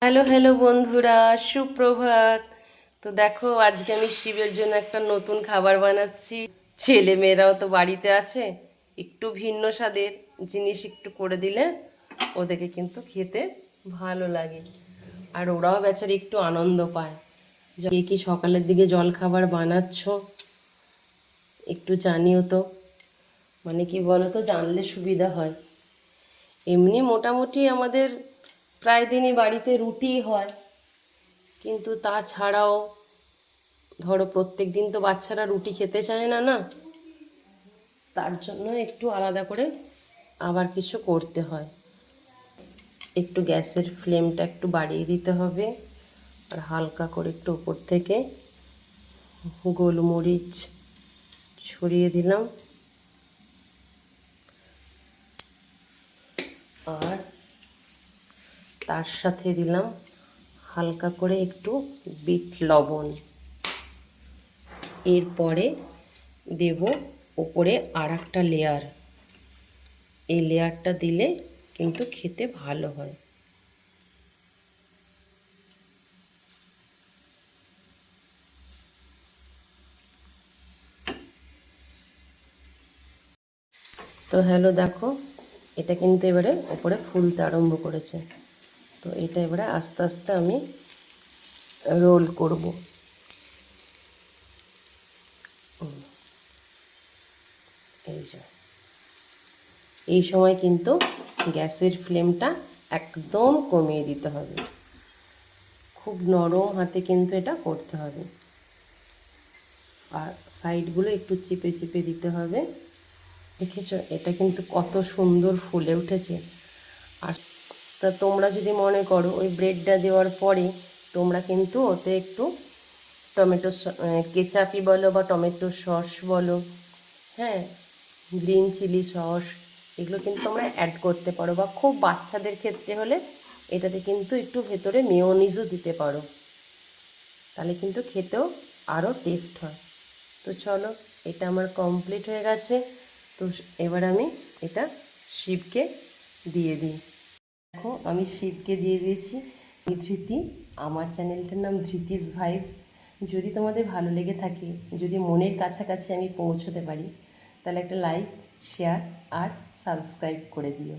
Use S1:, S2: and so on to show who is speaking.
S1: Hello hello বন্ধুরা, সুপ্রভাত। তো দেখো, আজকে আমি শিবের জন্য একটা নতুন খাবার বানাচ্ছি। ছেলে মেয়েরাও তো বাড়িতে আছে, একটু ভিন্ন স্বাদের জিনিস একটু করে দিলে ওদেরকে কিন্তু খেতে ভালো লাগে, আর ওরাও বেচারা একটু আনন্দ পায়। কে কি সকালের দিকে জল খাবার বানাচ্ছ একটু জানিও তো। মানে কি বলো তো, জানলে সুবিধা হয়। এমনি মোটামুটি আমাদের প্রায় দিনই বাড়িতে রুটি হয়, কিন্তু তাছাড়াও ধরো প্রত্যেক দিন তো বাচ্চারা রুটি খেতে চায় না, না? তার জন্য একটু আলাদা করে আবার কিছু করতে হয়। একটু গ্যাসের ফ্লেমটা একটু বাড়িয়ে দিতে হবে, আর হালকা করে একটু উপর থেকে গোলমরিচ ছড়িয়ে দিলাম, আর তার সাথে দিলাম হালকা করে একটু বিট লবণ। এরপরে দেব উপরে আর একটা লেয়ার। এই লেয়ারটা দিলে কিন্তু খেতে ভালো হয়। তো হ্যালো, দেখো এটা কিন্তু এবারে উপরে ফুলতে আরম্ভ করেছে। তো এটা এবারে আস্তে আস্তে আমি রোল করব। এই যে, এই সময় কিন্তু গ্যাসের ফ্লেমটা একদম কমিয়ে দিতে হবে, খুব নরম হাতে কিন্তু এটা করতে হবে, আর সাইডগুলো একটু চিপে চিপে দিতে হবে। দেখেছো, এটা কিন্তু কত সুন্দর ফুলে উঠেছে। আর তা তোমরা যদি মনে করো ওই ব্রেডটা দেওয়ার পরে তোমরা কিন্তু ওতে একটু টমেটো কেচাপই বলো বা টমেটো সস বলো, হ্যাঁ, গ্রিন চিলি সস, এগুলো কিন্তু তোমরা অ্যাড করতে পারো। বা খুব বাচ্চাদের ক্ষেত্রে হলে এটাতে কিন্তু একটু ভেতরে মেয়োনিজও দিতে পারো, তাহলে কিন্তু খেতেও আরও টেস্ট হয়। তো চলো, এটা আমার কমপ্লিট হয়ে গেছে। তো এবার আমি এটা শিবকে দিয়ে দিই। দেখো, আমি শিবকে দিয়ে দিয়েছি। ধৃতি, আমার চ্যানেলটার নাম ধৃতিস ভাইবস। যদি তোমাদের ভালো লেগে থাকে, যদি মনের কাছাকাছি আমি পৌঁছতে পারি, তাহলে একটা লাইক, শেয়ার আর সাবস্ক্রাইব করে দিও।